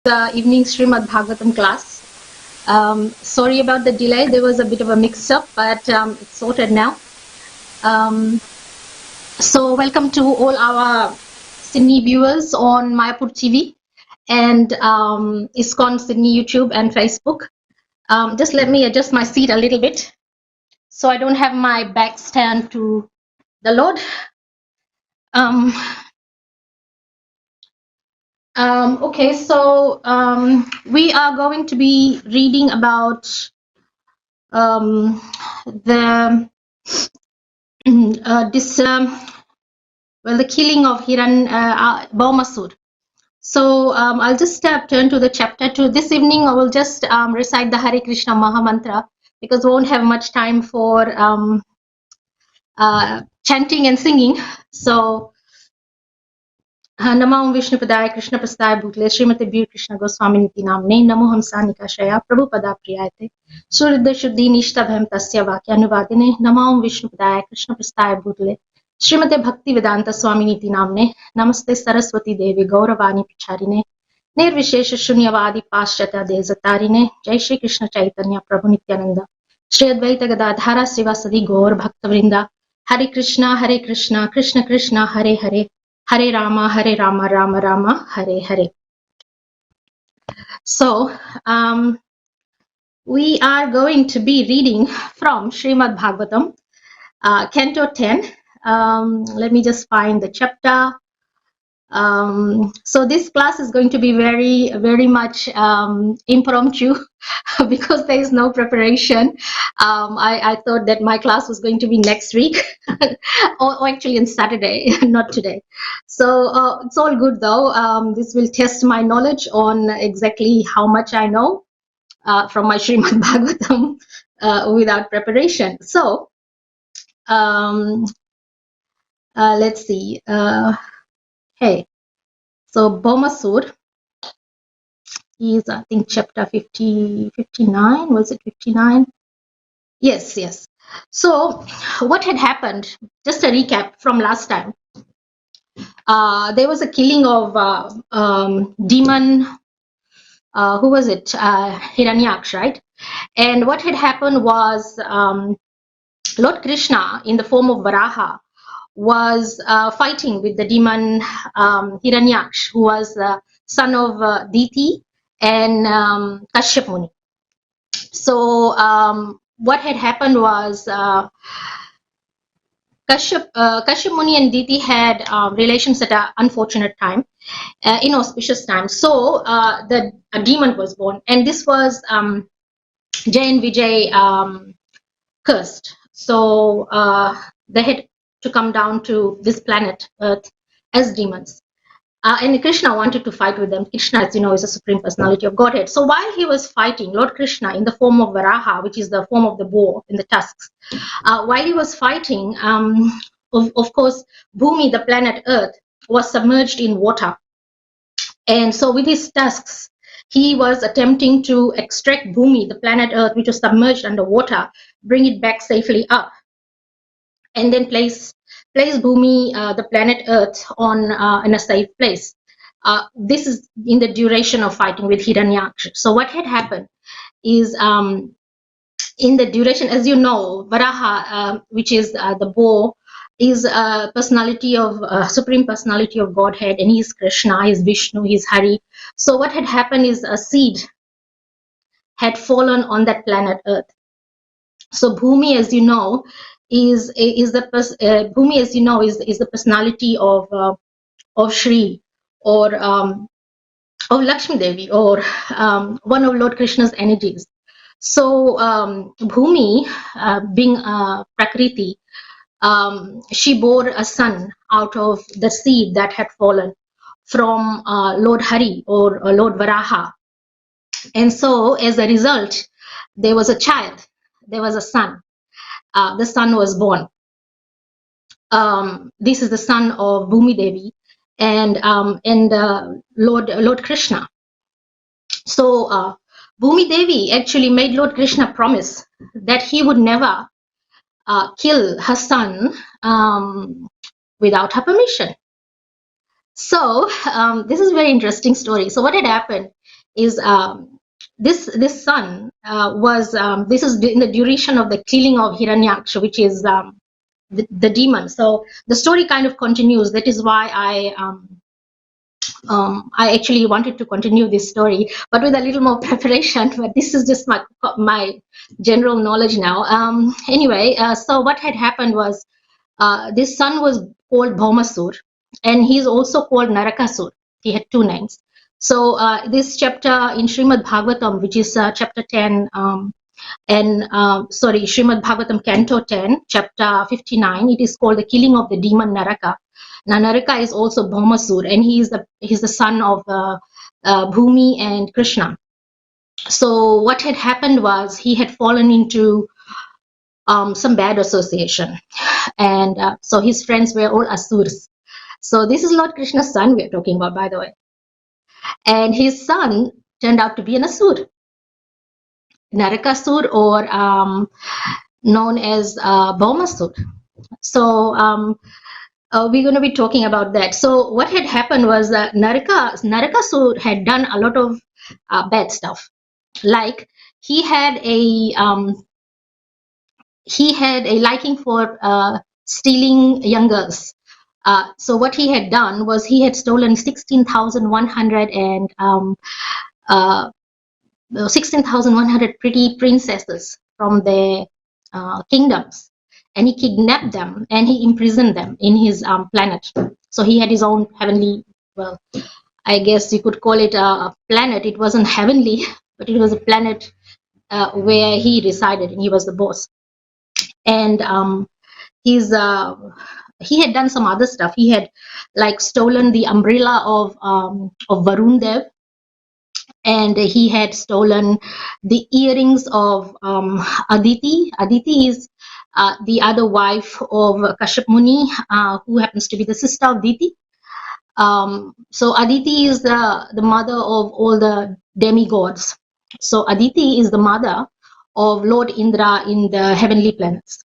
The evening Srimad Bhagavatam class. Sorry about the delay. There was a bit of a mix-up, but it's sorted now. So welcome to all our Sydney viewers on Mayapur TV and ISKCON Sydney YouTube and Facebook. Just let me adjust my seat a little bit so I don't have my back stand to the Lord. Okay, so we are going to be reading about the killing of Bhaumasura. So I'll just turn to the chapter 2. This evening I will just recite the Hare Krishna Maha Mantra because we won't have much time for chanting and singing. So नमो विष्णुपदाय कृष्णप्रस्थाय भूतले श्रीमते वीर कृष्ण गोस्वामी नीति नामने नमो हमसा निकाशया प्रभुपदा प्रियायते शुद्ध शुद्धि निष्ठभयं तस्य वाक्यानुवादिने नमो विष्णुपदाय कृष्णप्रस्थाय भूतले श्रीमते भक्ति वेदांत स्वामी नीति नामने नमस्ते सरस्वती देवी गौरवाणी प्रचारिणे निर्विशेष शून्यवादी पाश्चात्य देशतारिणे जय श्री कृष्ण चैतन्य प्रभु नित्यानंद श्री अद्वैत गदाधर श्रीवासदि गौर भक्तवृंदा हरे Krishna Krishna Krishna Hare Hare Hare Rama, Rama Rama, Hare Hare. So, we are going to be reading from Srimad Bhagavatam, Canto 10. Let me just find the chapter. So this class is going to be very much impromptu because there is no preparation. I thought that my class was going to be next week or actually on Saturday, not today. So it's all good though. This will test my knowledge on exactly how much I know from my Srimad Bhagavatam without preparation. So let's see. Hey. So Bhaumasura is, I think, chapter 59. Was it 59? Yes. So what had happened, just a recap from last time. There was a killing of demon, who was it? Hiranyaksha, right? And what had happened was Lord Krishna, in the form of Varaha, was fighting with the demon Hiranyaksha, who was the son of Diti and Kashyap Muni. So what had happened was Kashyap Muni and Diti had relations at an unfortunate time, inauspicious time. So the demon was born, and this was Jay and Vijay cursed. So they had to come down to this planet Earth as demons. And Krishna wanted to fight with them. Krishna, as you know, is a supreme personality of Godhead. So while he was fighting, Lord Krishna, in the form of Varaha, which is the form of the boar in the tusks, while he was fighting, of course, Bhumi, the planet Earth, was submerged in water. And so with his tusks, he was attempting to extract Bhumi, the planet Earth, which was submerged underwater, bring it back safely up, and then place Bhumi, the planet Earth, on in a safe place. This is in the duration of fighting with Hiranyaksha. So what had happened is, in the duration, as you know, Varaha, which is the boar, is a personality of supreme personality of Godhead, and he is Krishna, he is Vishnu, he is Hari. So what had happened is a seed had fallen on that planet Earth. So Bhumi, as you know, is the personality of Shri, or of Lakshmi Devi, or one of Lord Krishna's energies. So Bhumi, being Prakriti, she bore a son out of the seed that had fallen from Lord Hari, or Lord Varaha. And so as a result, there was a child, there was a son. The son was born. This is the son of Bhumi Devi and Lord Krishna. So Bhumi Devi actually made Lord Krishna promise that he would never kill her son without her permission. So this is a very interesting story. So what had happened is this son was this is in the duration of the killing of Hiranyaksha, which is the demon. So the story kind of continues. That is why I actually wanted to continue this story, but with a little more preparation. But this is just my general knowledge now. Anyway, so what had happened was this son was called Bhaumasura, and he's also called Narakasur. He had two names. So this chapter in Srimad Bhagavatam, which is chapter 10, sorry, Srimad Bhagavatam, Canto 10, chapter 59, it is called the killing of the demon Naraka. Now, Naraka is also Bhaumasura, and he's the son of Bhumi and Krishna. So what had happened was he had fallen into some bad association, and so his friends were all asurs. So this is Lord Krishna's son we are talking about, by the way, and his son turned out to be an asur, Narakasur, or known as Bhaumasura. So we're going to be talking about that. So what had happened was that Narakasur had done a lot of bad stuff. Like he had a liking for stealing young girls. So what he had done was he had stolen 16,100 pretty princesses from their kingdoms, and he kidnapped them and he imprisoned them in his planet. So he had his own heavenly, well, I guess you could call it a planet. It wasn't heavenly, but it was a planet where he resided, and he was the boss. And he had done some other stuff. He had like stolen the umbrella of Varun Dev, and he had stolen the earrings of Aditi. Aditi is the other wife of Kashyap Muni, who happens to be the sister of Diti. So Aditi is the mother of all the demigods. So Aditi is the mother of Lord Indra in the heavenly planets.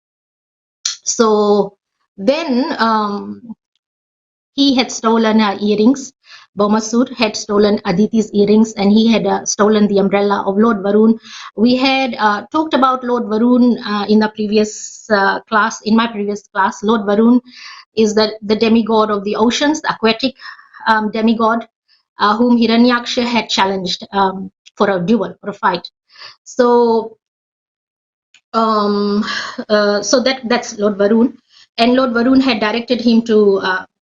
So then he had stolen her earrings. Bhaumasura had stolen Aditi's earrings, and he had stolen the umbrella of Lord Varun. We had talked about Lord Varun in the previous class. In my previous class, Lord Varun is the demigod of the oceans, the aquatic demigod, whom Hiranyaksha had challenged for a duel, for a fight. So, that's Lord Varun, and Lord Varun had directed him to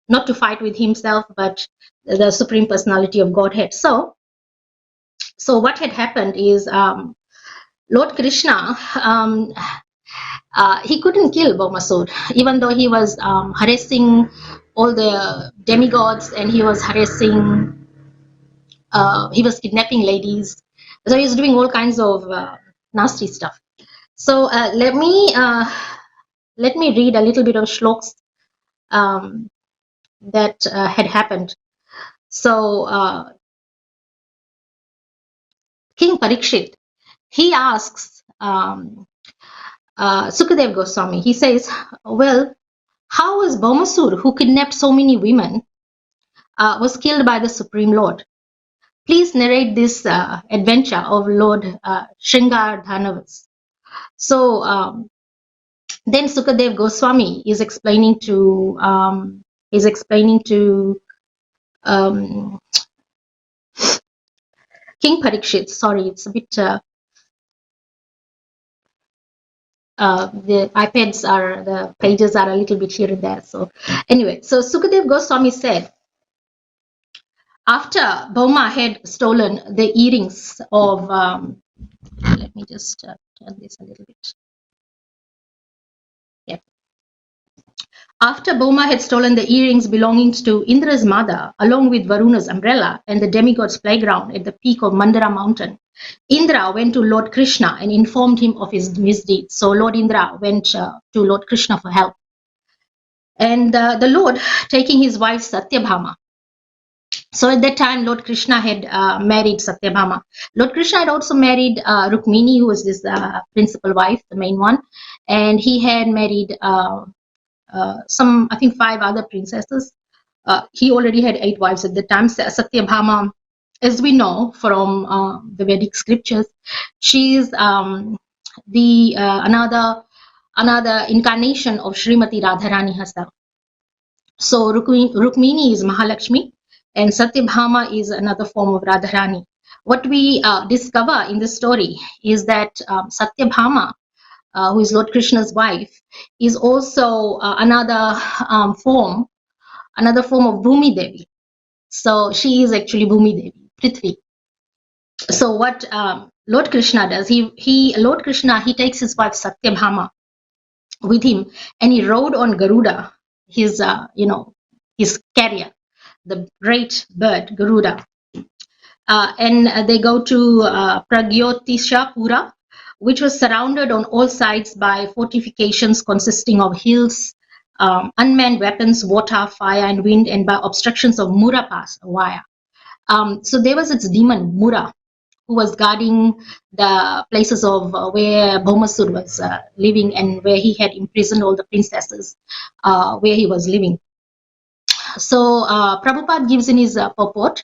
not to fight with himself, but the Supreme Personality of Godhead. So what had happened is Lord Krishna, he couldn't kill Bhaumasura, even though he was harassing all the demigods, and he was harassing, he was kidnapping ladies. So he was doing all kinds of nasty stuff. So let me read a little bit of shloks that had happened. So King Parikshit, he asks Sukadev Goswami, he says, well, how was Bhaumasura, who kidnapped so many women, was killed by the Supreme Lord? Please narrate this adventure of Lord Shringardhanavas. So then Sukadev Goswami is explaining to King Parikshit. Sorry, it's a bit the the pages are a little bit here and there. So anyway, so Sukadev Goswami said, after Bhauma had stolen the earrings of, let me just turn this a little bit. Yeah. After Bhauma had stolen the earrings belonging to Indra's mother, along with Varuna's umbrella and the demigod's playground at the peak of Mandara mountain, Indra went to Lord Krishna and informed him of his misdeeds. So Lord Indra went to Lord Krishna for help. And the Lord, taking his wife Satyabhama, so at that time, Lord Krishna had married Satyabhama. Lord Krishna had also married Rukmini, who was his principal wife, the main one. And he had married some, I think, 5 other princesses. He already had 8 wives at the time. Satyabhama, as we know from the Vedic scriptures, she is the another incarnation of Srimati Radharani herself. So Rukmini is Mahalakshmi, and Satyabhama is another form of Radharani. What we discover in this story is that Satyabhama, who is Lord Krishna's wife, is also another form of Bhumi Devi. So she is actually Bhumi Devi, Prithvi. So what Lord Krishna does, Lord Krishna takes his wife Satyabhama with him, and he rode on Garuda, his his carrier, the great bird Garuda, and they go to Pragyotishapura, which was surrounded on all sides by fortifications consisting of hills, unmanned weapons, water, fire, and wind, and by obstructions of Mura pass, wire. So there was its demon Mura, who was guarding the places of where Bhaumasura was living, and where he had imprisoned all the princesses where he was living. So Prabhupada gives in his purport,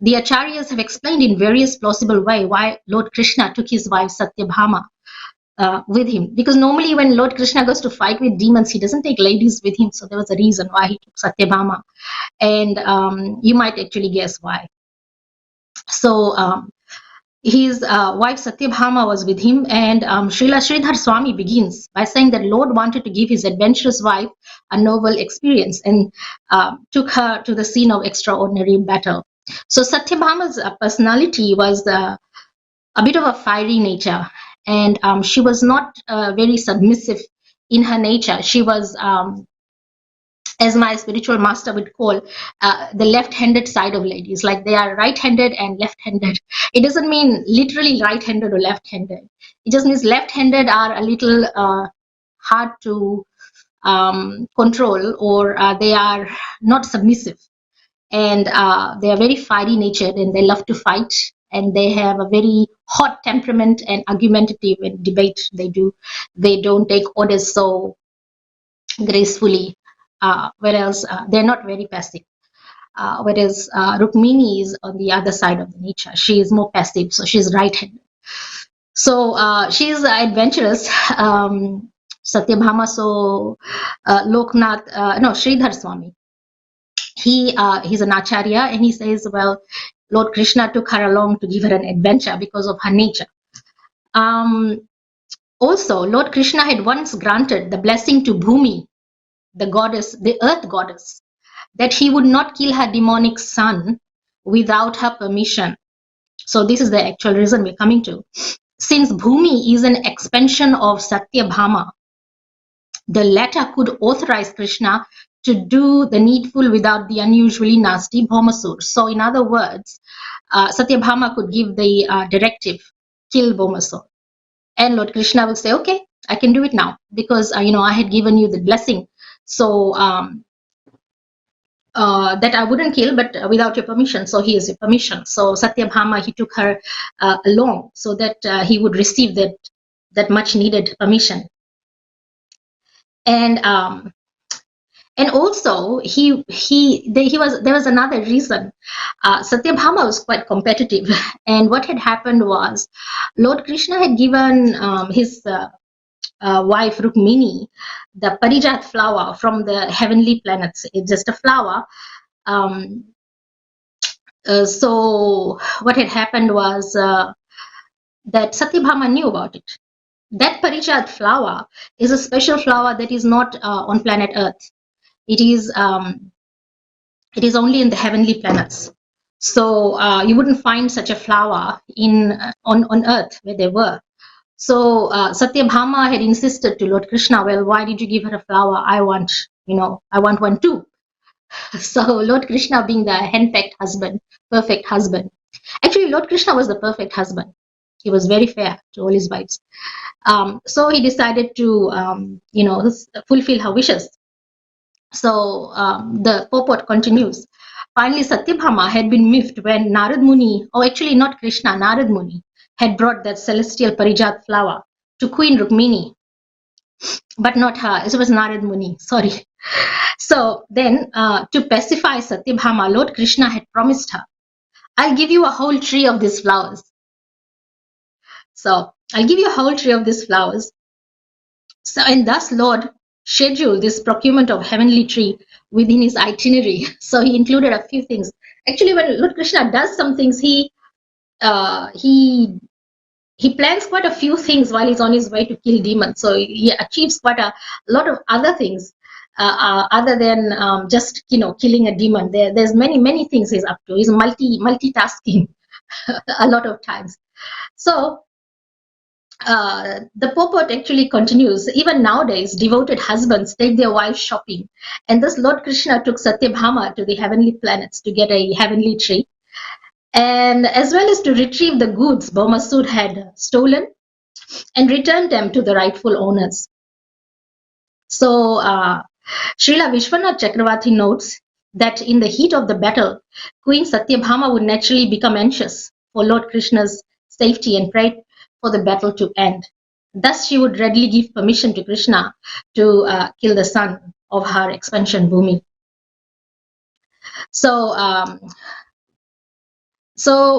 the acharyas have explained in various plausible ways why Lord Krishna took his wife Satyabhama with him. Because normally when Lord Krishna goes to fight with demons, he doesn't take ladies with him. So there was a reason why he took Satyabhama. And you might actually guess why. So his wife Satyabhama was with him, and Srila Sridhar Swami begins by saying that Lord wanted to give his adventurous wife a novel experience, and took her to the scene of extraordinary battle. So Satyabhama's personality was a bit of a fiery nature, and she was not very submissive in her nature. She was as my spiritual master would call, the left-handed side of ladies. Like, they are right-handed and left-handed. It doesn't mean literally right-handed or left-handed. It just means left-handed are a little hard to control, or they are not submissive. And they are very fiery natured, and they love to fight, and they have a very hot temperament and argumentative in debate. They don't take orders so gracefully. Whereas they're not very passive. Whereas Rukmini is on the other side of the nature. She is more passive, so she's right-handed. So she's adventurous. Satyabhama, so Sridhar Swami. He's an acharya, and he says, well, Lord Krishna took her along to give her an adventure because of her nature. Also, Lord Krishna had once granted the blessing to Bhumi, the goddess, the earth goddess, that he would not kill her demonic son without her permission. So this is the actual reason we're coming to. Since Bhumi is an expansion of Satyabhama, the latter could authorize Krishna to do the needful without the unusually nasty Bhaumasura. So in other words, Satyabhama could give the directive, kill Bhaumasura. And Lord Krishna will say, okay, I can do it now, because I had given you the blessing. So that I wouldn't kill, but without your permission. So he has your permission. So Satyabhama, he took her along so that he would receive that much needed permission. And also there was another reason. Satyabhama was quite competitive, and what had happened was Lord Krishna had given his wife Rukmini the Parijat flower from the heavenly planets. It's just a flower. So what had happened was that Satyabhama knew about it. That Parijat flower is a special flower that is not on planet Earth. It is only in the heavenly planets. So you wouldn't find such a flower on Earth where they were. So Satyabhama had insisted to Lord Krishna, well, why did you give her a flower? I want one too. So Lord Krishna, being the henpecked husband, perfect husband. Actually, Lord Krishna was the perfect husband. He was very fair to all his wives. So he decided to, fulfill her wishes. So the purport continues. Finally, Satyabhama had been miffed when Narad Muni, or actually not Krishna, Narad Muni, had brought that celestial Parijat flower to Queen Rukmini, but not her. It was Narad Muni, sorry. So then, to pacify Satyabhama, Lord Krishna had promised her I'll give you a whole tree of these flowers. So I'll give you a whole tree of these flowers. So, and thus Lord scheduled this procurement of heavenly tree within his itinerary. So he included a few things. Actually, when Lord Krishna does some things, he plans quite a few things while he's on his way to kill demons. So he achieves quite a lot of other things other than just killing a demon. There's many things he's up to. He's multitasking a lot of times. So the purport actually continues. Even nowadays, devoted husbands take their wives shopping, and thus Lord Krishna took Satyabhama to the heavenly planets to get a heavenly tree, and as well as to retrieve the goods Bhaumasura had stolen and return them to the rightful owners. So Srila Vishwanath Chakravarti notes that in the heat of the battle, Queen Satyabhama would naturally become anxious for Lord Krishna's safety and pray for the battle to end. Thus, she would readily give permission to Krishna to kill the son of her expansion Bhumi. So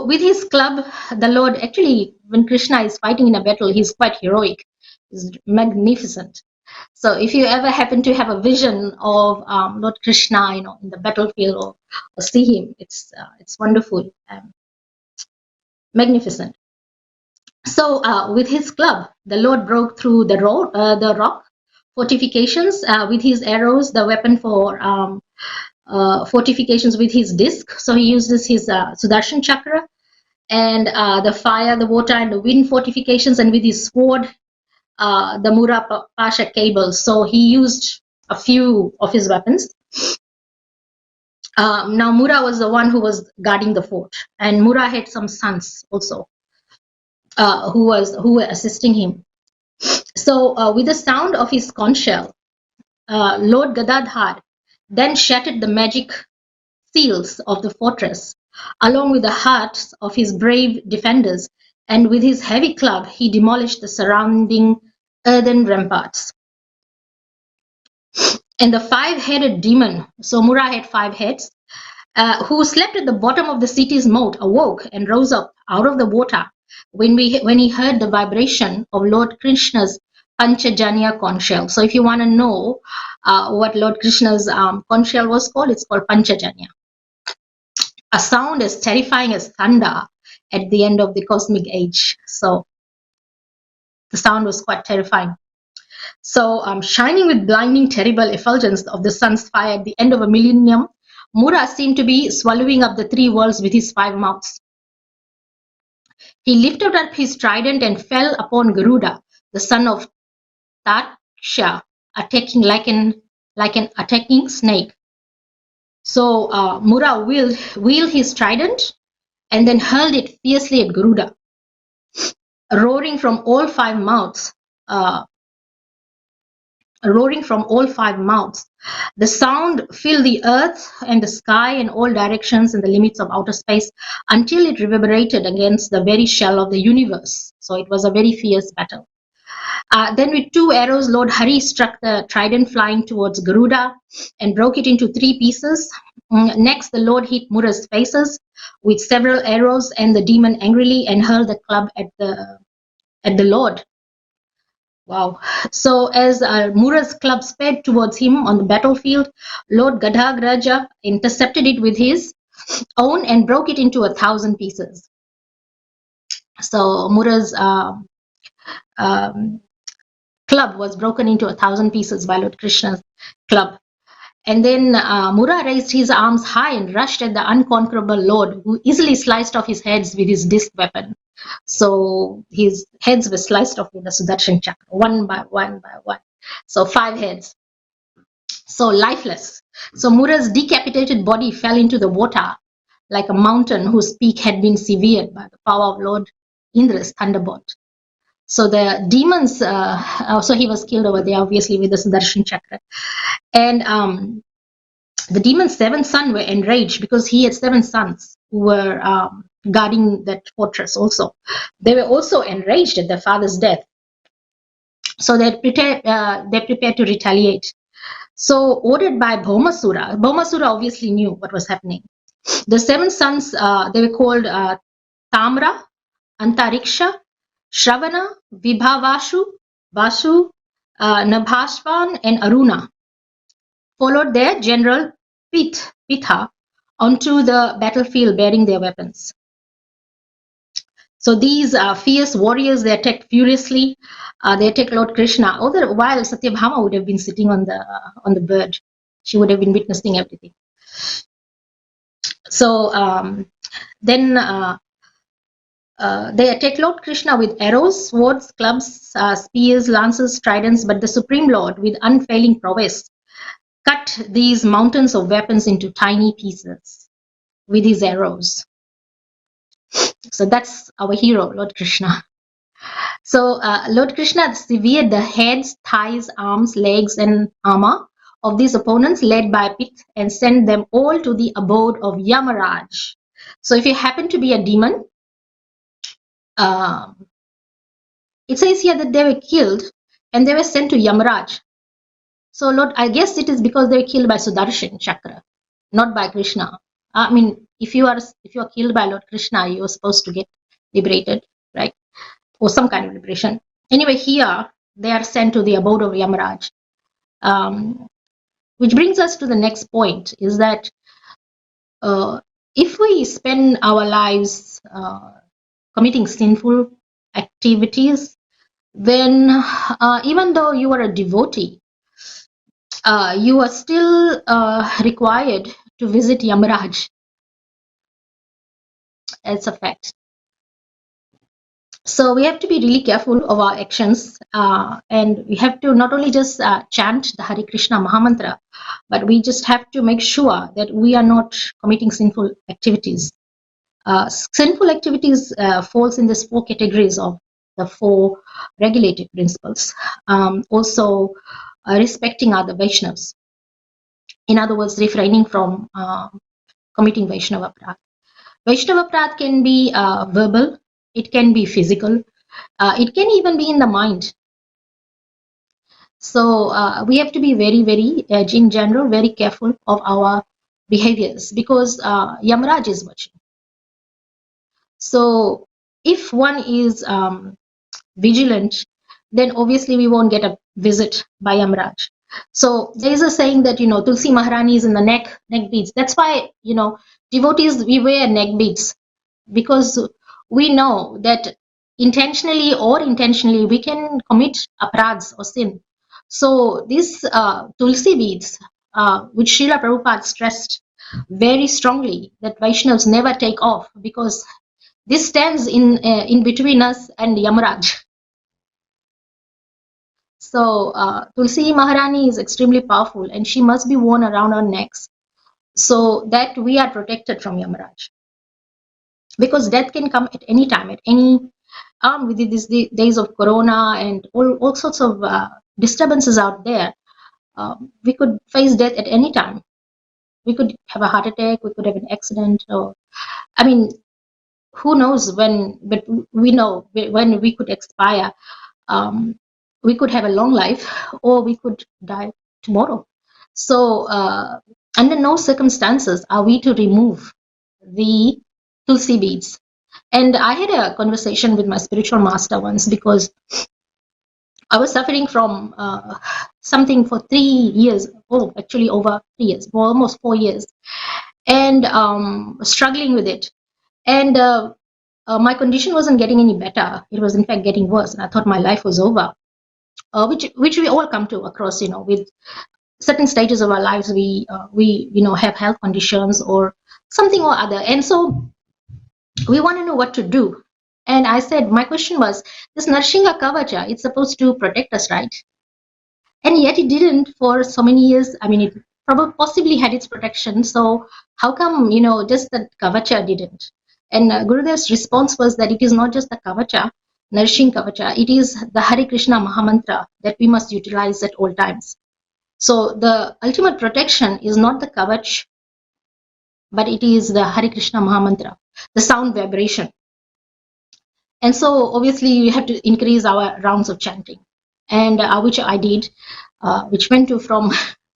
with his club, the Lord actually, when Krishna is fighting in a battle, he's quite heroic. He's magnificent. So if you ever happen to have a vision of Lord Krishna, in the battlefield or see him, it's wonderful, magnificent. So with his club, the Lord broke through the rock fortifications with his arrows, the weapon for fortifications with his disc. So he uses his Sudarshan chakra, and the fire, the water, and the wind fortifications, and with his sword, the Mura Pasha cables. So he used a few of his weapons. Now Mura was the one who was guarding the fort, and Mura had some sons also who were assisting him. So with the sound of his conch shell, Lord Gadadhar then shattered the magic seals of the fortress, along with the hearts of his brave defenders, and with his heavy club he demolished the surrounding earthen ramparts. And the five-headed demon, so Mura had 5 heads, who slept at the bottom of the city's moat, awoke and rose up out of the water when he heard the vibration of Lord Krishna's Panchajanya conch shell. So if you want to know what Lord Krishna's conch shell was called, it's called Panchajanya. A sound as terrifying as thunder at the end of the cosmic age. So the sound was quite terrifying. So shining with blinding, terrible effulgence of the sun's fire at the end of a millennium, Mura seemed to be swallowing up the 3 worlds with his 5 mouths. He lifted up his trident and fell upon Garuda, the son of Taksha, attacking like an attacking snake. So Mura wheeled his trident and then hurled it fiercely at Garuda, roaring from all 5 mouths. The sound filled the earth and the sky and all directions and the limits of outer space until it reverberated against the very shell of the universe. So it was a very fierce battle. Then with 2 arrows, Lord Hari struck the trident flying towards Garuda and broke it into 3 pieces. Next, the Lord hit Mura's faces with several arrows, and the demon angrily and hurled the club at the Lord. Wow. So as Mura's club sped towards him on the battlefield, Lord Gadhagraja intercepted it with his own and broke it into 1,000 pieces. So Mura's club was broken into 1,000 pieces by Lord Krishna's club. And then Mura raised his arms high and rushed at the unconquerable Lord, who easily sliced off his heads with his disc weapon. So his heads were sliced off with the Sudarshan chakra, one by one by one. So 5 heads. So lifeless. So Mura's decapitated body fell into the water like a mountain whose peak had been severed by the power of Lord Indra's thunderbolt. So the demons, so he was killed over there, obviously, with the Sudarshan chakra. And the demon's 7 sons were enraged because he had 7 sons who were guarding that fortress also. They were also enraged at their father's death. So they prepared to retaliate. So ordered by Bhaumasura, Bhaumasura obviously knew what was happening. The 7 sons, they were called Tamra, Antariksha, Shravana, Vibhavashu, Vasu, Nabhasvan, and Aruna, followed their general Pitha onto the battlefield bearing their weapons. So these fierce warriors, they attacked furiously. They attacked Lord Krishna. All the while, Satyabhama would have been sitting on the bird. She would have been witnessing everything. So then they attacked Lord Krishna with arrows, swords, clubs, spears, lances, tridents, but the Supreme Lord, with unfailing prowess, cut these mountains of weapons into tiny pieces with his arrows. So that's our hero, Lord Krishna. So Lord Krishna severed the heads, thighs, arms, legs, and armor of these opponents led by Pit and sent them all to the abode of Yamaraj. So if you happen to be a demon, it says here that they were killed and they were sent to Yamaraj. So Lord, I guess it is because they were killed by Sudarshan Chakra, not by Krishna. I mean, if you are killed by Lord Krishna, you are supposed to get liberated, right? Or some kind of liberation. Anyway, here they are sent to the abode of Yamaraj. Which brings us to the next point, is that if we spend our lives committing sinful activities, then even though you are a devotee, you are still required to visit Yamaraj. It's a fact. So we have to be really careful of our actions, and we have to not only just chant the Hare Krishna Mahamantra, but we just have to make sure that we are not committing sinful activities. Sinful activities falls in these 4 categories of the 4 regulated principles. Also, respecting other Vaishnavas. In other words, refraining from committing Vaishnava Aparadh. Vaishnava Aparadh can be verbal, it can be physical, it can even be in the mind. So we have to be very, very, in general, very careful of our behaviors, because Yamaraj is watching. So if one is vigilant, then obviously we won't get a visit by Yamaraj. So there is a saying that, Tulsi Maharani is in the neck beads. That's why, devotees, we wear neck beads, because we know that intentionally or intentionally we can commit aparadhs or sin. So these Tulsi beads, which Srila Prabhupada stressed very strongly, that Vaishnavas never take off, because this stands in between us and Yamaraj. So Tulsi Maharani is extremely powerful, and she must be worn around our necks so that we are protected from Yamaraj. Because death can come at any time, at any with these days of Corona and all sorts of disturbances out there. We could face death at any time. We could have a heart attack, we could have an accident, or I mean, who knows when, but we know when we could expire. We could have a long life, or we could die tomorrow. So under no circumstances are we to remove the Tulsi beads. And I had a conversation with my spiritual master once, because I was suffering from something for 3 years, actually over 3 years, almost 4 years, and struggling with it. And my condition wasn't getting any better. It was in fact getting worse, and I thought my life was over, which we all come to across, with certain stages of our lives. We have health conditions or something or other, and so we want to know what to do. And I said, my question was, this Narsingha Kavacha, it's supposed to protect us, right? And yet it didn't for so many years. I mean, it probably possibly had its protection. So how come, just the Kavacha didn't? And Gurudev's response was that it is not just the Kavacha, Nourishing Kavacha, it is the Hare Krishna Mahamantra that we must utilize at all times. So the ultimate protection is not the Kavach, but it is the Hare Krishna Mahamantra, the sound vibration. And so obviously we have to increase our rounds of chanting, and which I did, which went to from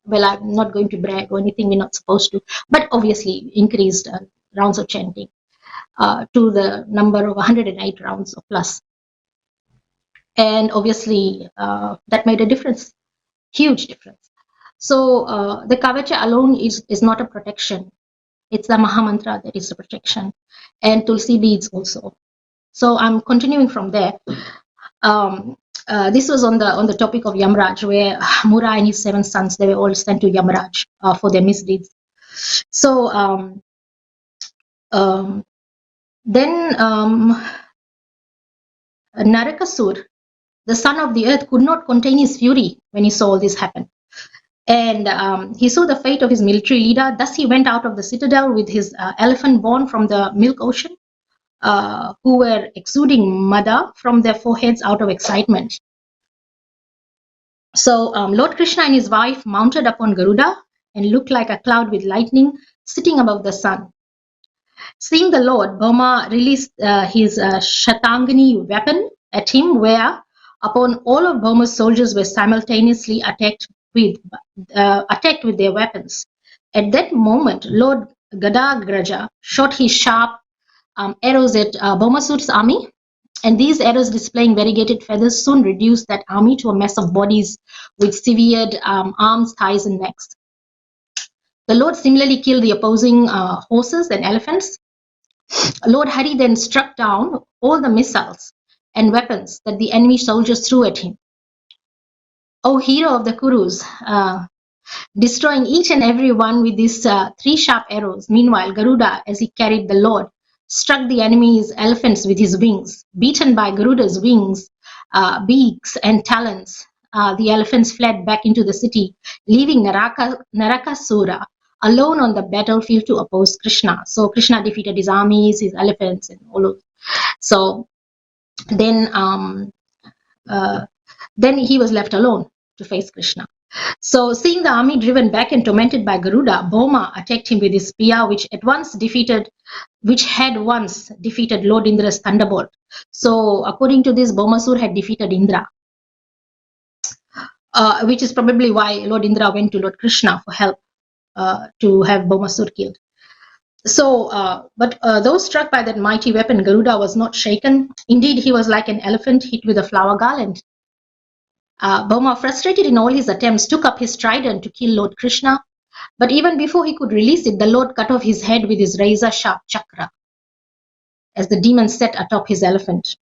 well, I'm not going to brag or anything, we're not supposed to, but obviously increased rounds of chanting to the number of 108 rounds or plus. And obviously that made a difference, huge difference. So the Kavacha alone is not a protection. It's the Mahamantra that is the protection, and Tulsi beads also. So I'm continuing from there. This was on the topic of Yamraj, where Mura and his 7 sons, they were all sent to Yamraj for their misdeeds. So then Narakasur, the son of the earth, could not contain his fury when he saw all this happen. And he saw the fate of his military leader. Thus he went out of the citadel with his elephant born from the milk ocean, who were exuding mada from their foreheads out of excitement. So Lord Krishna and his wife mounted upon Garuda and looked like a cloud with lightning sitting above the sun. Seeing the Lord, Bhauma released his Shatangani weapon at him, where upon all of Bhauma's soldiers were simultaneously attacked with their weapons. At that moment, Lord Gadagraja shot his sharp arrows at Bhaumasur's army, and these arrows, displaying variegated feathers, soon reduced that army to a mess of bodies with severed arms, thighs, and necks. The Lord similarly killed the opposing horses and elephants. Lord Hari then struck down all the missiles and weapons that the enemy soldiers threw at him. O hero of the Kurus, destroying each and every one with these 3 sharp arrows. Meanwhile, Garuda, as he carried the Lord, struck the enemy's elephants with his wings. Beaten by Garuda's wings, beaks, and talons, the elephants fled back into the city, leaving Narakasura alone on the battlefield to oppose Krishna. So Krishna defeated his armies, his elephants, and all of. So then he was left alone to face Krishna. So seeing the army driven back and tormented by Garuda, Bhauma attacked him with his spear, which had once defeated Lord Indra's thunderbolt. So according to this, Bhaumasura had defeated Indra, which is probably why Lord Indra went to Lord Krishna for help to have Bhaumasura killed. So, but though struck by that mighty weapon, Garuda was not shaken. Indeed, he was like an elephant hit with a flower garland. Bhauma, frustrated in all his attempts, took up his trident to kill Lord Krishna. But even before he could release it, the Lord cut off his head with his razor-sharp chakra, as the demon sat atop his elephant.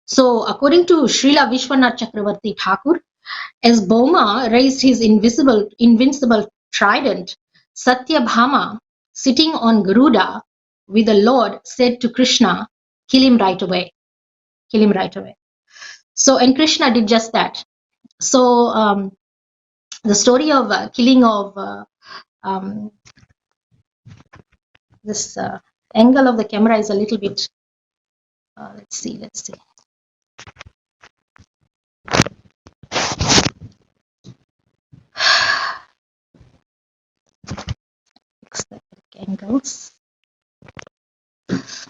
So, according to Srila Vishwanath Chakravarti Thakur, as Bhauma raised his invincible trident, Satyabhama, sitting on Garuda with the Lord, said to Krishna, "Kill him right away. Kill him right away." So, and Krishna did just that. So, the story of killing of this angle of the camera is a little bit. Let's see. Angles.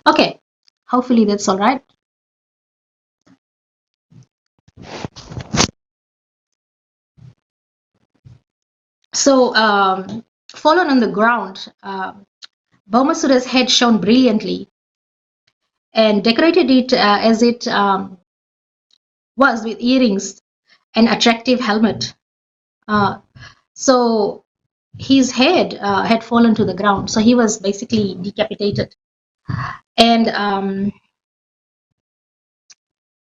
Okay, hopefully that's all right. So, fallen on the ground, Bhaumasura's head shone brilliantly and decorated it as it was with earrings and attractive helmet. So his head had fallen to the ground, so he was basically decapitated, and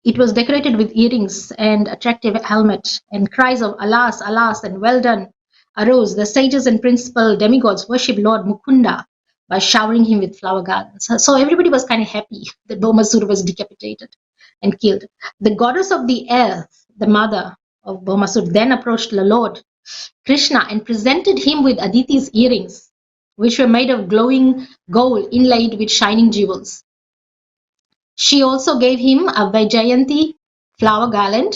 it was decorated with earrings and attractive helmet, and cries of "Alas, alas," and "Well done" arose. The sages and principal demigods worshipped Lord Mukunda by showering him with flower garlands. So everybody was kind of happy that Bhaumasura was decapitated and killed. The goddess of the earth, the mother of Bhaumasura, then approached the Lord Krishna and presented him with Aditi's earrings, which were made of glowing gold inlaid with shining jewels. She also gave him a Vaijayanti flower garland.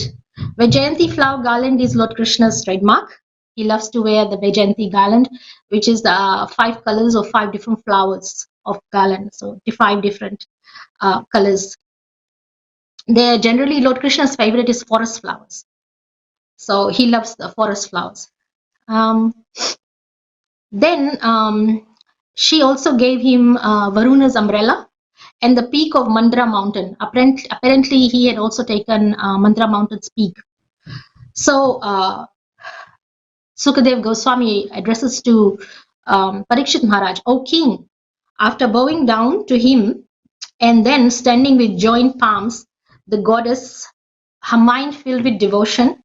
Vaijayanti flower garland is Lord Krishna's trademark. He loves to wear the Vaijayanti garland, which is the 5 colors of 5 different flowers of garland. So 5 different colors. They're generally, Lord Krishna's favorite is forest flowers. So he loves the forest flowers. Um, then she also gave him Varuna's umbrella and the peak of Mandra mountain. Apparently he had also taken Mandra mountain's peak. So Sukadev Goswami addresses to Parikshit Maharaj, O king, after bowing down to him and then standing with joined palms, the goddess, her mind filled with devotion,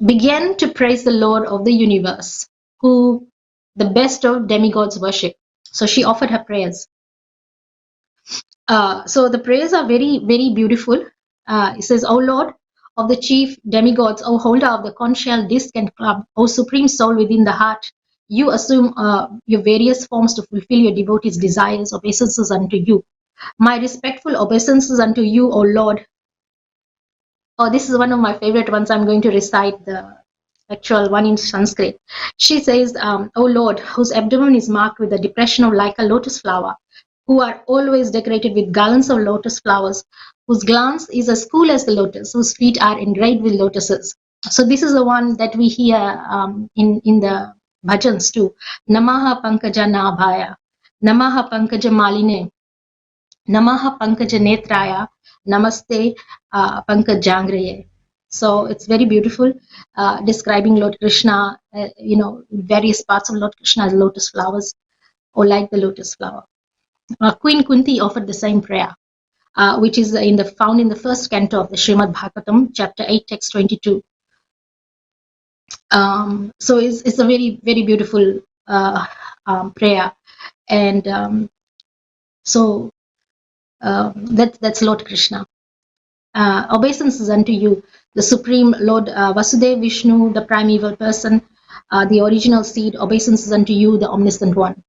began to praise the Lord of the universe, who the best of demigods worship. So she offered her prayers. So the prayers are very, very beautiful. It says, O Lord of the chief demigods, O holder of the conch shell, disc and club, O supreme soul within the heart, you assume your various forms to fulfill your devotees' desires, obeisances unto you. My respectful obeisances unto you, O Lord. Oh, this is one of my favorite ones. I'm going to recite the actual one in Sanskrit. She says, O Lord, whose abdomen is marked with the depression of like a lotus flower, who are always decorated with garlands of lotus flowers, whose glance is as cool as the lotus, whose feet are engraved with lotuses. So this is the one that we hear in the bhajans too. Namaha Pankaja Nabhaya, Namaha Pankaja Maline, Namaha Pankaja Netraya, Namaste Pankajangraye. So it's very beautiful, describing Lord Krishna, various parts of Lord Krishna as lotus flowers, or like the lotus flower. Queen Kunti offered the same prayer, which is found in the first canto of the Srimad Bhagavatam, chapter 8, text 22. So it's a very, very beautiful prayer, and so that's Lord Krishna. Obeisances unto you, the Supreme Lord Vasudeva Vishnu, the primeval person, the original seed. Obeisances unto you, the Omniscient One.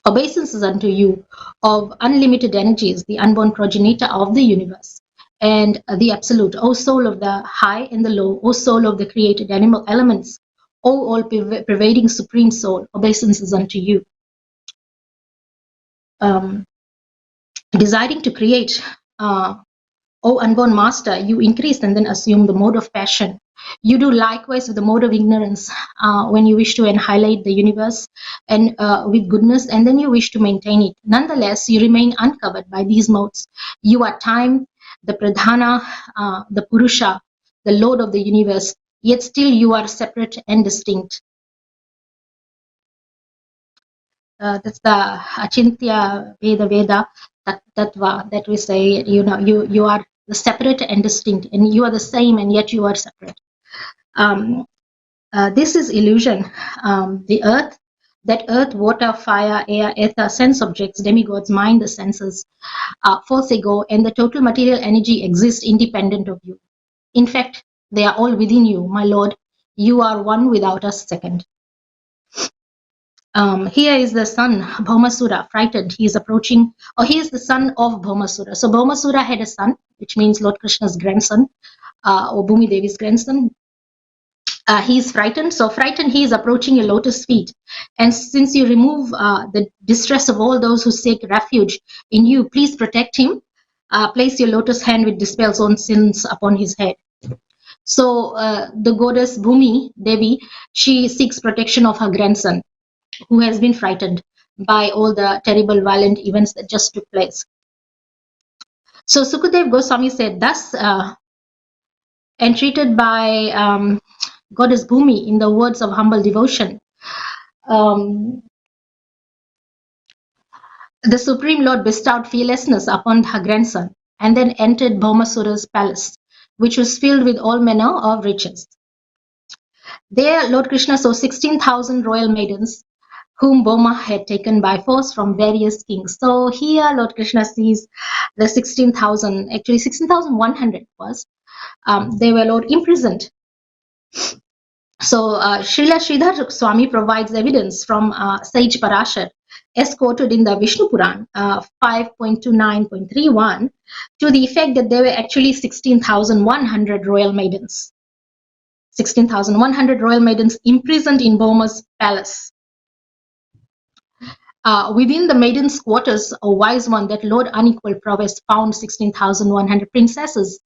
Obeisances unto you of unlimited energies, the unborn progenitor of the universe, and the Absolute, O soul of the high and the low, O soul of the created animal elements, O all pervading Supreme Soul. Obeisances unto you. Desiring to create, O unborn master, you increase and then assume the mode of passion. You do likewise with the mode of ignorance when you wish to annihilate the universe and with goodness, and then you wish to maintain it. Nonetheless, you remain uncovered by these modes. You are time, the Pradhana, the Purusha, the Lord of the universe, yet still you are separate and distinct. That's the Achintya Veda Tattva that we say, you are separate and distinct, and you are the same and yet you are separate. This is illusion. The earth, that earth, water, fire, air, ether, sense objects, demigods, mind, the senses, false ego, and the total material energy exist independent of you. In fact, they are all within you, my Lord. You are one without a second. Here is the son, Bhaumasura, frightened. He is approaching, or he is the son of Bhaumasura. So Bhaumasura had a son, which means Lord Krishna's grandson, or Bhumi Devi's grandson. He is frightened. So frightened, he is approaching your lotus feet. And since you remove the distress of all those who seek refuge in you, please protect him. Place your lotus hand which dispels all sins upon his head. So the goddess Bhumi Devi, she seeks protection of her grandson, who has been frightened by all the terrible violent events that just took place. So Sukadev Goswami said, thus entreated by Goddess Bhumi in the words of humble devotion, the Supreme Lord bestowed fearlessness upon her grandson and then entered Bhaumasura's palace, which was filled with all manner of riches. There Lord Krishna saw 16,000 royal maidens whom Bhoma had taken by force from various kings. So here Lord Krishna sees the 16,000, actually 16,100 was. They were Lord imprisoned. So Srila Sridhar Swami provides evidence from Sage Parashar, as quoted in the Vishnu Puran 5.29.31, to the effect that there were actually 16,100 royal maidens. 16,100 royal maidens imprisoned in Bhoma's palace. Within the maiden's quarters, a wise one, that Lord Unequal Prowess, found 16,100 princesses.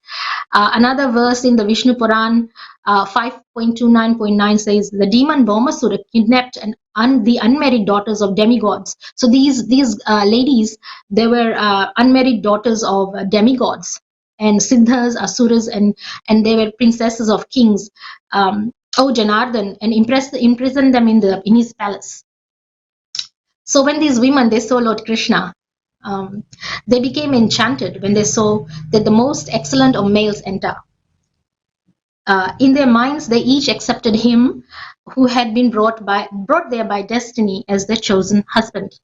Another verse in the Vishnu Puran 5.29.9 says, the demon Bhaumasura kidnapped the unmarried daughters of demigods. So these ladies, they were unmarried daughters of demigods, and Siddhas, Asuras, and they were princesses of kings. O Janardhan, and imprisoned them in his palace. So when these women, they saw Lord Krishna, they became enchanted when they saw that the most excellent of males enter. In their minds, they each accepted him who had been brought there by destiny as their chosen husband.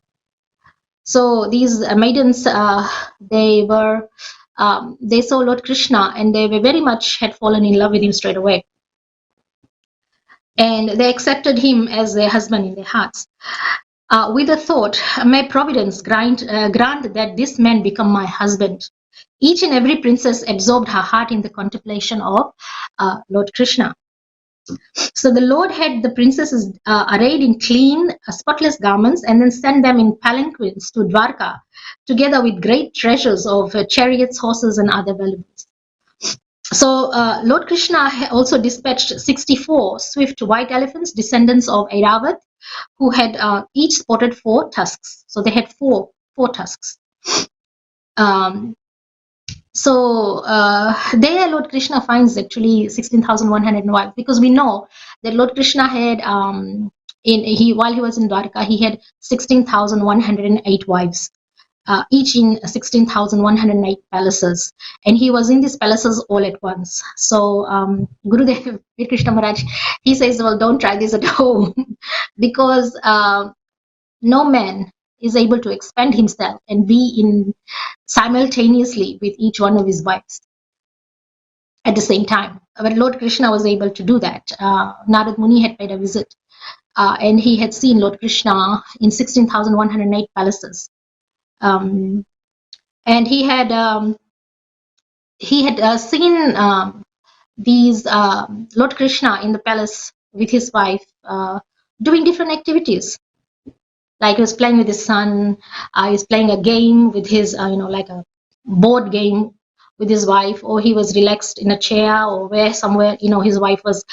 So these maidens, they saw Lord Krishna, and they were very much had fallen in love with him straight away. And they accepted him as their husband in their hearts. With the thought, may Providence grant that this man become my husband. Each and every princess absorbed her heart in the contemplation of Lord Krishna. So the Lord had the princesses arrayed in clean, spotless garments, and then sent them in palanquins to Dwarka, together with great treasures of chariots, horses, and other valuables. So Lord Krishna also dispatched 64 swift white elephants, descendants of Airavat, who had each sported 4 tusks. So they had four tusks. So there Lord Krishna finds actually 16,100 wives, because we know that Lord Krishna had while he was in Dwarka, he had 16,108 wives. Each in 16,108 palaces, and he was in these palaces all at once. So Gurudev Krishna Maharaj, he says, well, don't try this at home because no man is able to expand himself and be in simultaneously with each one of his wives at the same time. But Lord Krishna was able to do that. Narad Muni had paid a visit, and he had seen Lord Krishna in 16,108 palaces. And he had seen these Lord Krishna in the palace with his wife doing different activities. Like he was playing with his son, he was playing a game with his, like a board game with his wife, or he was relaxed in a chair, or where somewhere, his wife was,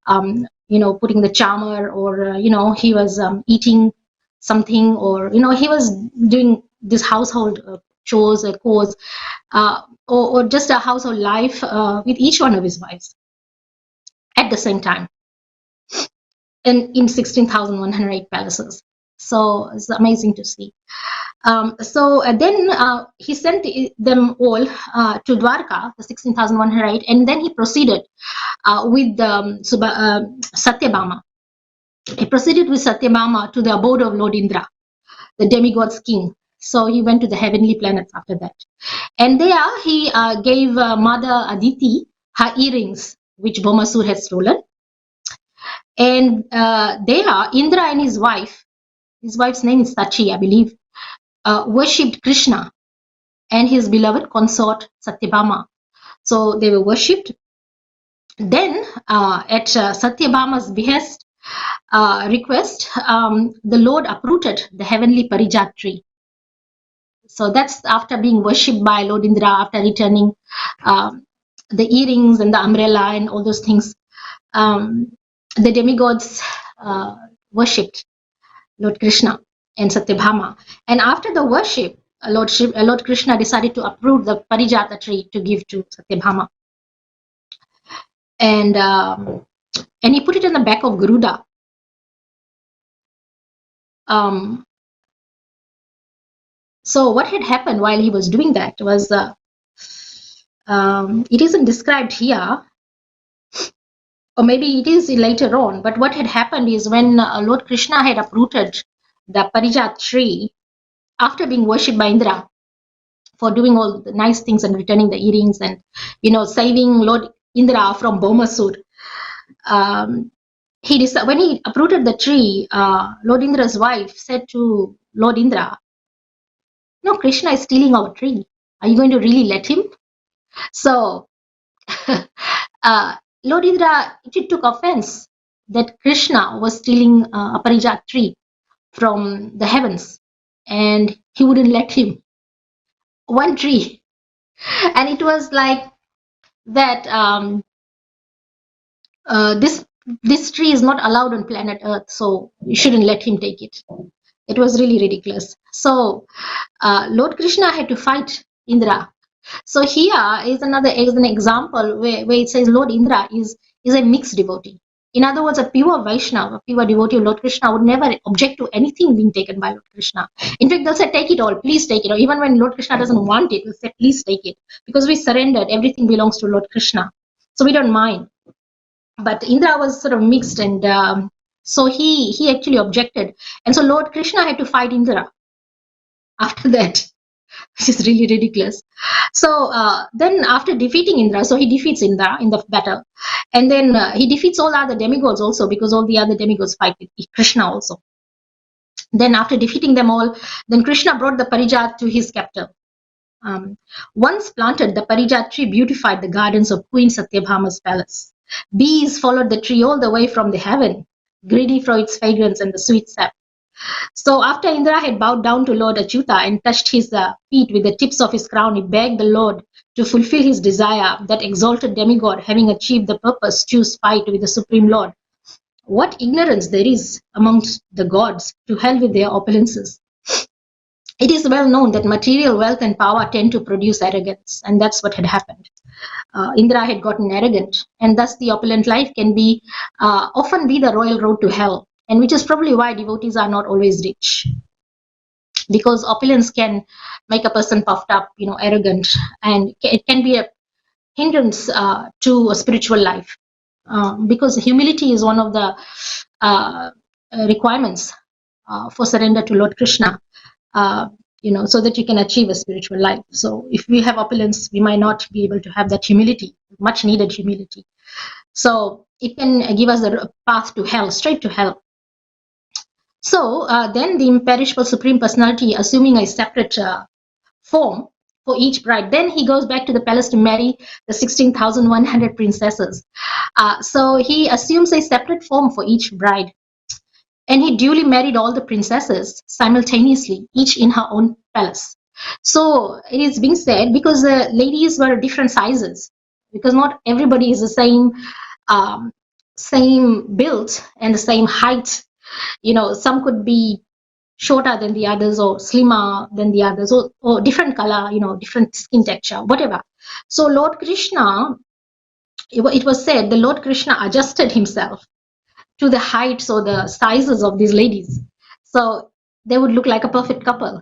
putting the charmer, or, he was eating something, or, he was doing this household chores, or just a household life with each one of his wives at the same time, and in 16,108 palaces. So it's amazing to see. So then he sent them all to Dwarka, the 16,108, and then he proceeded with Satyabhama. He proceeded with Satyabhama to the abode of Lord Indra, the demigod's king. So he went to the heavenly planets after that. And there he gave Mother Aditi her earrings, which Bhaumasura had stolen. And there Indra and his wife's name is Sachi, I believe, worshipped Krishna and his beloved consort Satyabhama. So they were worshipped. Then at Satyabhama's behest, request, the Lord uprooted the heavenly Parijat tree. So that's after being worshipped by Lord Indra, after returning the earrings and the umbrella and all those things. The demigods worshipped Lord Krishna and Satyabhama. And after the worship, Lord Krishna decided to uproot the Parijata tree to give to Satyabhama. And he put it in the back of Garuda. So what had happened while he was doing that was, it isn't described here, or maybe it is later on, but what had happened is when Lord Krishna had uprooted the Parijat tree, after being worshipped by Indra for doing all the nice things and returning the earrings and, saving Lord Indra from Bhaumasura, when he uprooted the tree, Lord Indra's wife said to Lord Indra, no, Krishna is stealing our tree. Are you going to really let him? So Lord Indra took offense that Krishna was stealing a Parijat tree from the heavens. and he wouldn't let him. One tree. And it was like that this tree is not allowed on planet Earth, so you shouldn't let him take it. It was really ridiculous. So Lord Krishna had to fight Indra. So here is an example where it says Lord Indra is a mixed devotee. In other words, a pure Vaishnava, a pure devotee of Lord Krishna would never object to anything being taken by Lord Krishna. In fact, they'll say, take it all, please take it. Or even when Lord Krishna doesn't want it, we'll say, please take it. Because we surrendered, everything belongs to Lord Krishna. So we don't mind. But Indra was sort of mixed, and so he actually objected. And so Lord Krishna had to fight Indra after that, which is really ridiculous. So then after defeating Indra, so he defeats Indra in the battle. And then he defeats all other demigods also, because all the other demigods fight with Krishna also. Then after defeating them all, then Krishna brought the Parijat to his capital. Once planted, the Parijat tree beautified the gardens of Queen Satyabhama's palace. Bees followed the tree all the way from the heaven, greedy for its fragrance and the sweet sap. So after Indra had bowed down to Lord Achyuta and touched his feet with the tips of his crown, he begged the Lord to fulfill his desire, that exalted demigod, having achieved the purpose, choose fight with the Supreme Lord. What ignorance there is amongst the gods! To hell with their opulences. It is well known that material wealth and power tend to produce arrogance, and that's what had happened. Indra had gotten arrogant, and thus the opulent life can be often be the royal road to hell, and which is probably why devotees are not always rich, because opulence can make a person puffed up, arrogant, and it can be a hindrance to a spiritual life, because humility is one of the requirements for surrender to Lord Krishna. So that you can achieve a spiritual life. So if we have opulence, we might not be able to have that humility, much needed humility. So it can give us a path to hell, straight to hell. So then the imperishable Supreme Personality, assuming a separate form for each bride, then he goes back to the palace to marry the 16,100 princesses. So he assumes a separate form for each bride. And he duly married all the princesses simultaneously, each in her own palace. So it is being said, because the ladies were different sizes, because not everybody is the same build and the same height. Some could be shorter than the others, or slimmer than the others, or different color, different skin texture, whatever. So Lord Krishna, it was said, the Lord Krishna adjusted himself to the heights or the sizes of these ladies, so they would look like a perfect couple.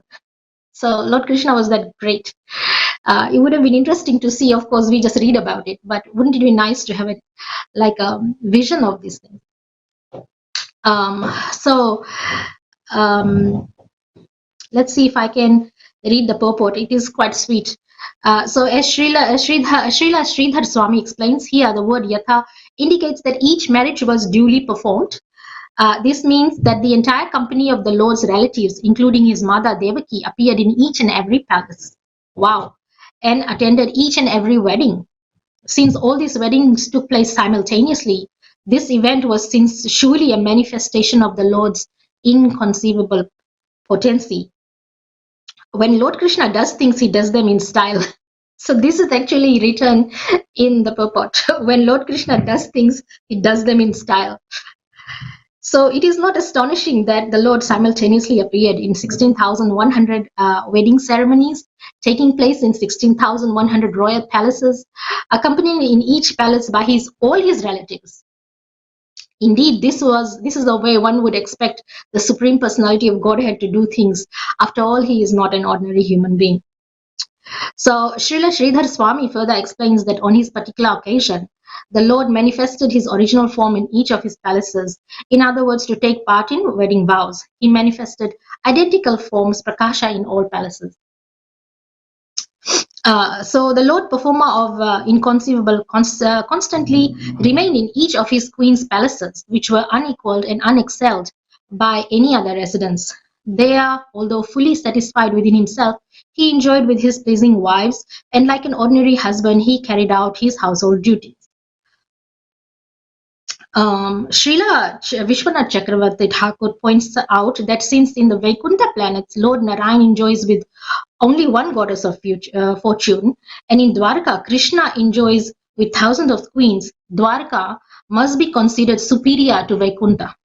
So Lord Krishna was that great. It would have been interesting to see. Of course, we just read about it, but wouldn't it be nice to have it like a vision of these things? Let's see if I can read the purport. It is quite sweet. So as Srila Sridhar Swami explains here, the word yatha indicates that each marriage was duly performed. This means that the entire company of the Lord's relatives, including his mother Devaki, appeared in each and every palace. Wow. And attended each and every wedding. Since all these weddings took place simultaneously, this event was surely a manifestation of the Lord's inconceivable potency. When Lord Krishna does things, he does them in style. So this is actually written in the purport. When Lord Krishna does things, he does them in style. So it is not astonishing that the Lord simultaneously appeared in 16,100 wedding ceremonies, taking place in 16,100 royal palaces, accompanied in each palace by all his relatives. Indeed, this is the way one would expect the Supreme Personality of Godhead to do things. After all, he is not an ordinary human being. So Srila Sridhar Swami further explains that on his particular occasion, the Lord manifested his original form in each of his palaces. In other words, to take part in wedding vows. He manifested identical forms, prakasha, in all palaces. So the Lord Performer of Inconceivable constantly remained in each of his queen's palaces, which were unequaled and unexcelled by any other residence. There, although fully satisfied within himself, he enjoyed with his pleasing wives, and like an ordinary husband, he carried out his household duties. Srila Vishwanath Chakravarti Thakur points out that since in the Vaikuntha planets, Lord Narayan enjoys with only one goddess of fortune, and in Dwarka, Krishna enjoys with thousands of queens, Dwarka must be considered superior to Vaikuntha.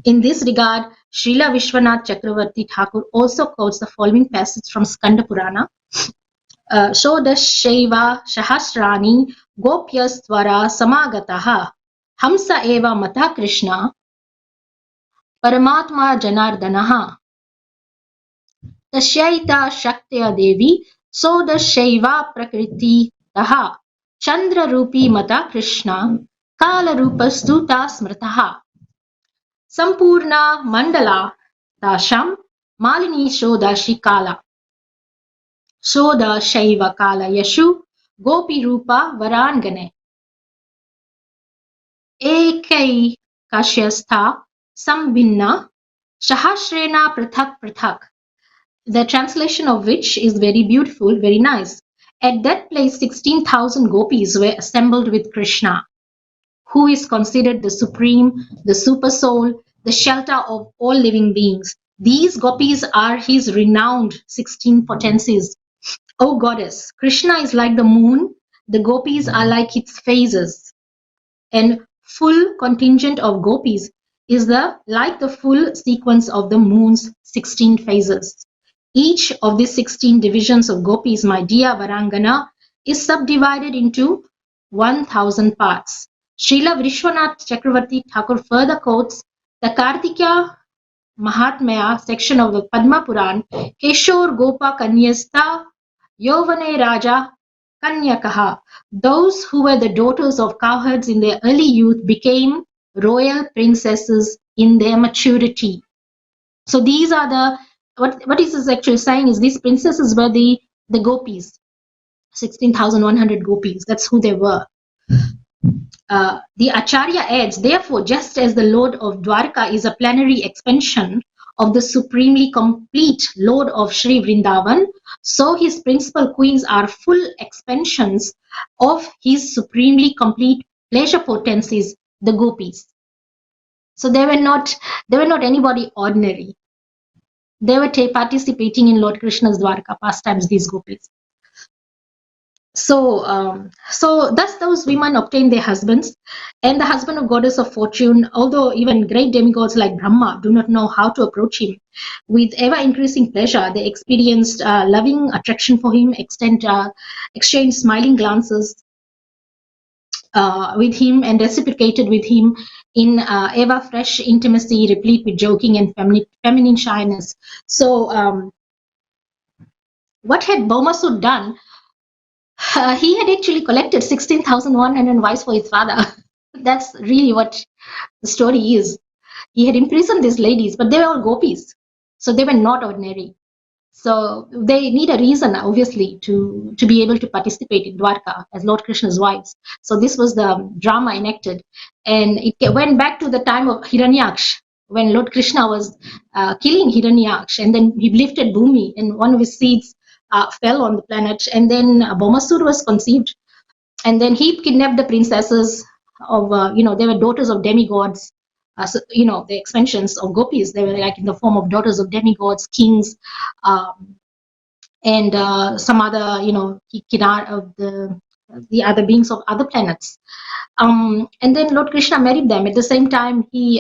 In this regard, Srila Vishwanath Chakravarti Thakur also quotes the following passage from Skanda Purana. Shodashaiva Sahasrani Gopyastvara Samagataha Hamsa eva Mata Krishna Paramatma Janardanaha Tasyaita Shaktya Devi Sodashaiva Prakriti Taha Chandra Rupi Mata Krishna Kala Rupastuta Smrtaha Sampurna Mandala Dasham Malini Shodashi Kala Shoda Shaiva Kala Yashu Gopi Rupa Varangane Ekai Kashyastha Sambhinna Sahasrena Prathak Prathak. The translation of which is very beautiful, very nice. At that place, 16,000 gopis were assembled with Krishna, who is considered the supreme, the super soul, the shelter of all living beings. These gopis are his renowned 16 potencies. O goddess, Krishna is like the moon, the gopis are like its phases, and full contingent of gopis is like the full sequence of the moon's 16 phases. Each of these 16 divisions of gopis, my dear Varangana, is subdivided into 1,000 parts. Srila Vishwanath Chakravarti Thakur further quotes the Kartikeya Mahatmya section of the Padma Puran, Keshor Gopa Kanyasta Yovane Raja Kanyakaha. Those who were the daughters of cowherds in their early youth became royal princesses in their maturity. So these are the, what is this actually saying is these princesses were the gopis, 16,100 gopis. That's who they were. The Acharya adds, therefore, just as the Lord of Dwarka is a plenary expansion of the supremely complete Lord of Sri Vrindavan, so his principal queens are full expansions of his supremely complete pleasure potencies, the gopis. So they were not anybody ordinary. They were participating in Lord Krishna's Dwarka pastimes, these gopis. So thus those women obtained their husbands, and the husband of goddess of fortune, although even great demigods like Brahma do not know how to approach him, with ever increasing pleasure they experienced loving attraction for him, exchanged smiling glances with him, and reciprocated with him in ever fresh intimacy, replete with joking and feminine shyness. So what had Bhaumasura done? He had actually collected 16,100 wives for his father. That's really what the story is. He had imprisoned these ladies, but they were all gopis, so they were not ordinary. So they need a reason, obviously, to be able to participate in Dwarka as Lord Krishna's wives. So this was the drama enacted, and it went back to the time of Hiranyaksh, when Lord Krishna was killing Hiranyaksh, and then he lifted Bhumi, and one of his seeds fell on the planet, and then Bhaumasura was conceived, and then he kidnapped the princesses of, they were daughters of demigods. So, the expansions of gopis, they were like in the form of daughters of demigods, kings, and some other, of the other beings of other planets. And then Lord Krishna married them. At the same time, he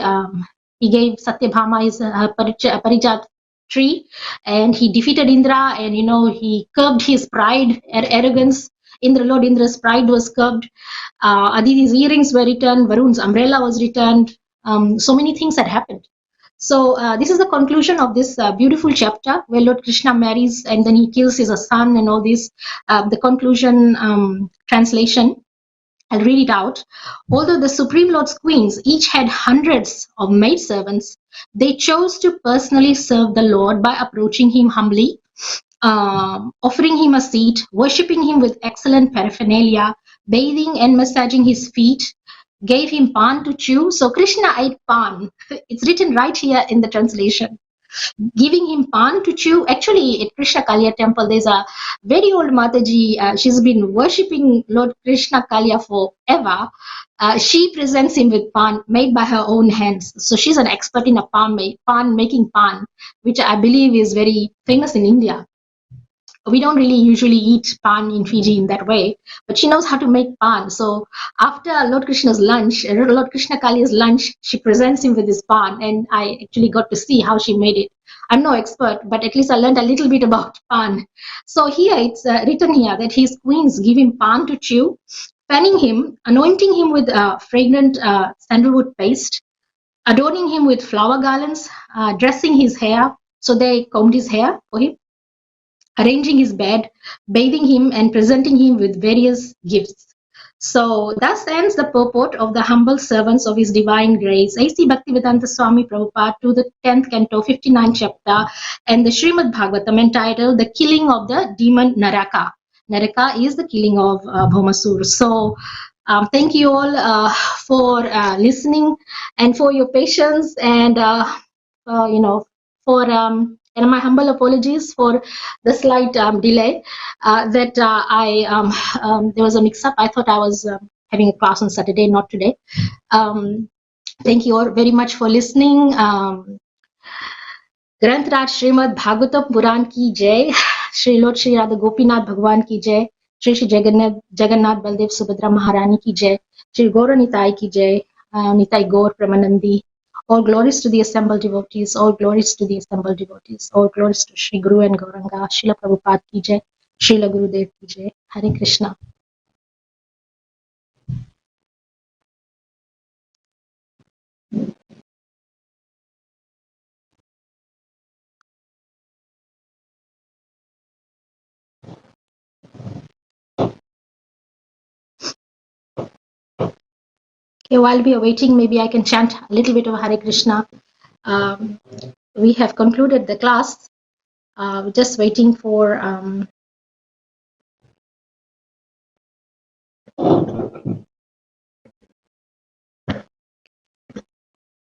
gave Satyabhama his Parijat tree, and he defeated Indra, and he curbed his pride and arrogance. Lord Indra's pride was curbed. Aditi's earrings were returned. Varun's umbrella was returned. So many things had happened. So this is the conclusion of this beautiful chapter where Lord Krishna marries and then he kills his son and all this. The conclusion translation, I'll read it out. Although the Supreme Lord's queens each had hundreds of maidservants, they chose to personally serve the Lord by approaching him humbly, offering him a seat, worshipping him with excellent paraphernalia, bathing and massaging his feet, gave him pan to chew. So Krishna ate pan. It's written right here in the translation. giving him pan to chew. Actually, at Krishna Kaliya temple, there's a very old Mataji. She's been worshipping Lord Krishna Kaliya forever. She presents him with pan made by her own hands. So she's an expert in a making pan, which I believe is very famous in India. We don't really usually eat pan in Fiji in that way, but she knows how to make pan. So after Lord Krishna's lunch, Lord Krishna Kali's lunch, she presents him with this pan, and I actually got to see how she made it. I'm no expert, but at least I learned a little bit about pan. So here it's written here that his queens give him pan to chew, fanning him, anointing him with fragrant sandalwood paste, adorning him with flower garlands, dressing his hair. So they combed his hair for him, arranging his bed, bathing him, and presenting him with various gifts. So thus ends the purport of the humble servants of His Divine Grace, A.C. Bhaktivedanta Swami Prabhupada, to the 10th canto, 59th chapter, and the Srimad Bhagavatam, entitled The Killing of the Demon Naraka. Naraka is the killing of Bhaumasura. So thank you all for listening and for your patience, and for and my humble apologies for the slight delay that there was a mix-up. I thought I was having a class on Saturday, not today. Thank you all very much for listening. Granth Raj Srimad Bhagavatam Puran ki jai. Shri Lord Shri Radha Gopinath Bhagwan ki jai. Shri Shri Jagannath Baldev Subhadra Maharani ki jai. Shri Gaura Nitai ki jai. Nitai Gaur Pramanandi. All glories to the assembled devotees. All glories to the assembled devotees. All glories to Shri Guru and Gauranga. Srila Prabhupada ki jai. Srila Gurudev ki jai. Hare Krishna. Okay, while we are waiting, maybe I can chant a little bit of Hare Krishna. We have concluded the class. We're just waiting for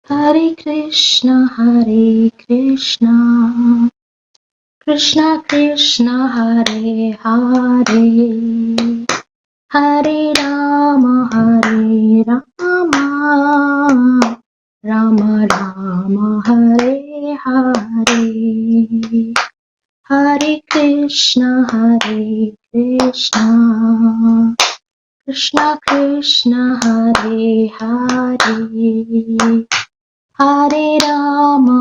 Hare Krishna, Krishna Krishna, Hare Hare, Hare Rama, Rama Rama, Hare Hare, Hare Krishna, Krishna Krishna, Hare Hare, Hare Rama,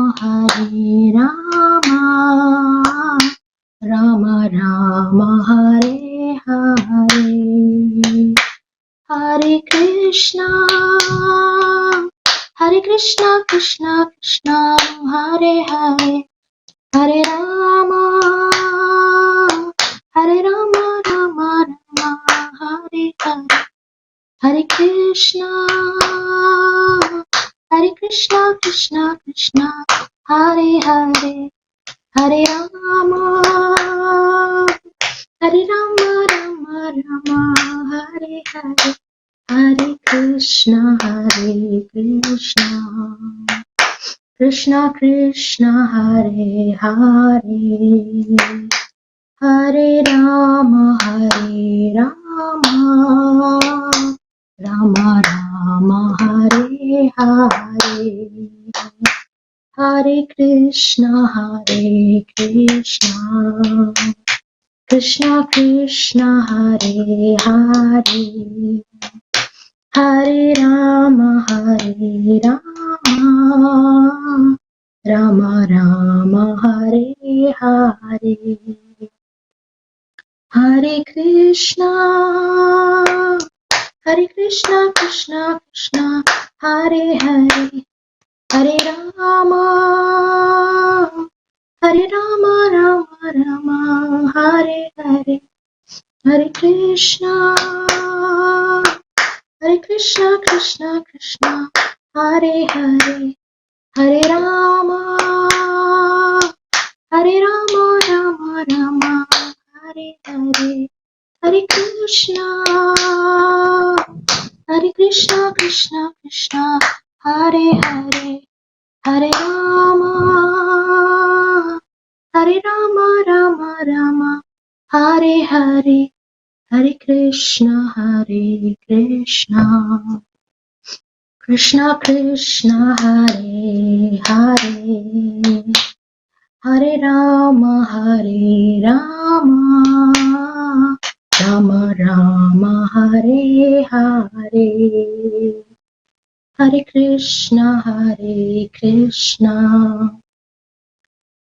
Rama Rama, Hare Hare, Hare Krishna, Krishna Krishna, Hare Hare, Hare Rama, Rama Rama, Hare Hare, Hare Krishna, Krishna Krishna, Hare Hare, Hare Rama, Rama Rama, Hare Hare, Hare Krishna, Krishna Krishna, Hare Hare, Hare Rama, Rama Rama, Hare Hare, Hare Krishna, Krishna Krishna, Hare Hare, Hare Rama, Rama Rama, Hare Hare, Hare Krishna, Krishna Krishna, Hare Hare, Hare Rama, Rama Rama, Hare Hare, Hare Krishna, Krishna Krishna, Hare Hare, Hare Rama, Rama Rama, Hare Hare, Hare Krishna, Krishna Krishna, Hare Hare, Hare Rama, Hare Rama, Rama Rama, Hare Hare, Hare Krishna, Krishna Krishna, Hare Hare, Hare Rama, Rama Rama, Hare Hare, Hare Krishna,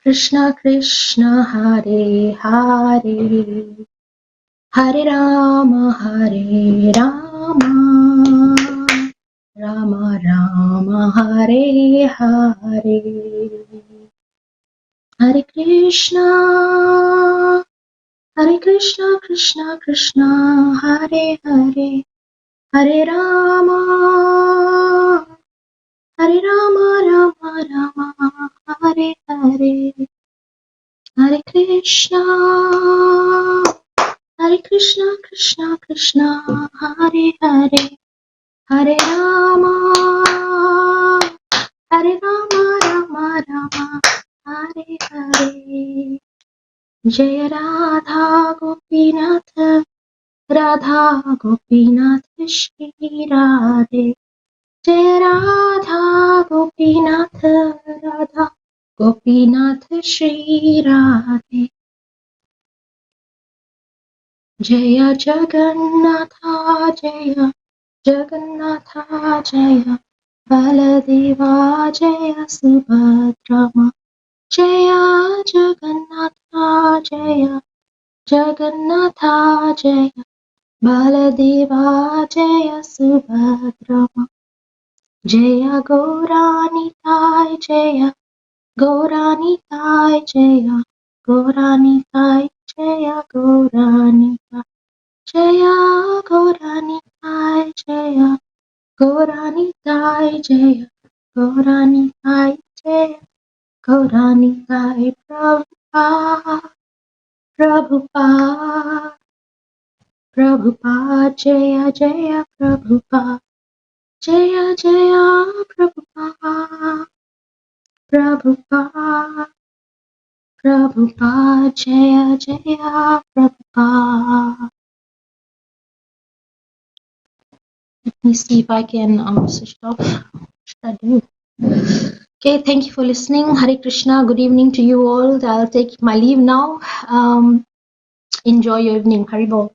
Krishna Krishna, Hare Hare, Hare Rama, Rama Rama, Hare Hare, Hare Krishna, Krishna Krishna, Hare Hare, Hare Rama, Rama Rama, Hare Hare, Hare Krishna, Krishna Krishna, Hare Hare, Hare Rama, Rama Rama, Hare Hare. Jaya Radha Gopinath, Shri Radhe. Jaya Radha Gopinath, Shri Radhe. Jaya Jagannatha, Jaya Jagannatha, Jaya Baladeva, Jaya Subhadrama. Jaya Jagannatha, Jaya Jagannatha, Jaya Baladeva, Jaya Subhadrama. Jaya Gauranitai, Jaya Gauranitai, Jaya Gauranitai, Jaya Gauranitai, Jaya Gauranitai, Jaya Gauranitai, Jaya Gauranitai, Jaya Gauranitai. Prabhupada, Prabhupada, Prabhupada, Jaya Jaya Prabhupada, Jaya Jaya Prabhupada, Prabhupada, Prabhupada, Jaya Jaya Prabhupada. Let me see if I can switch it off. What should I do? Okay, thank you for listening. Hare Krishna. Good evening to you all. I'll take my leave now. Enjoy your evening. Haribol.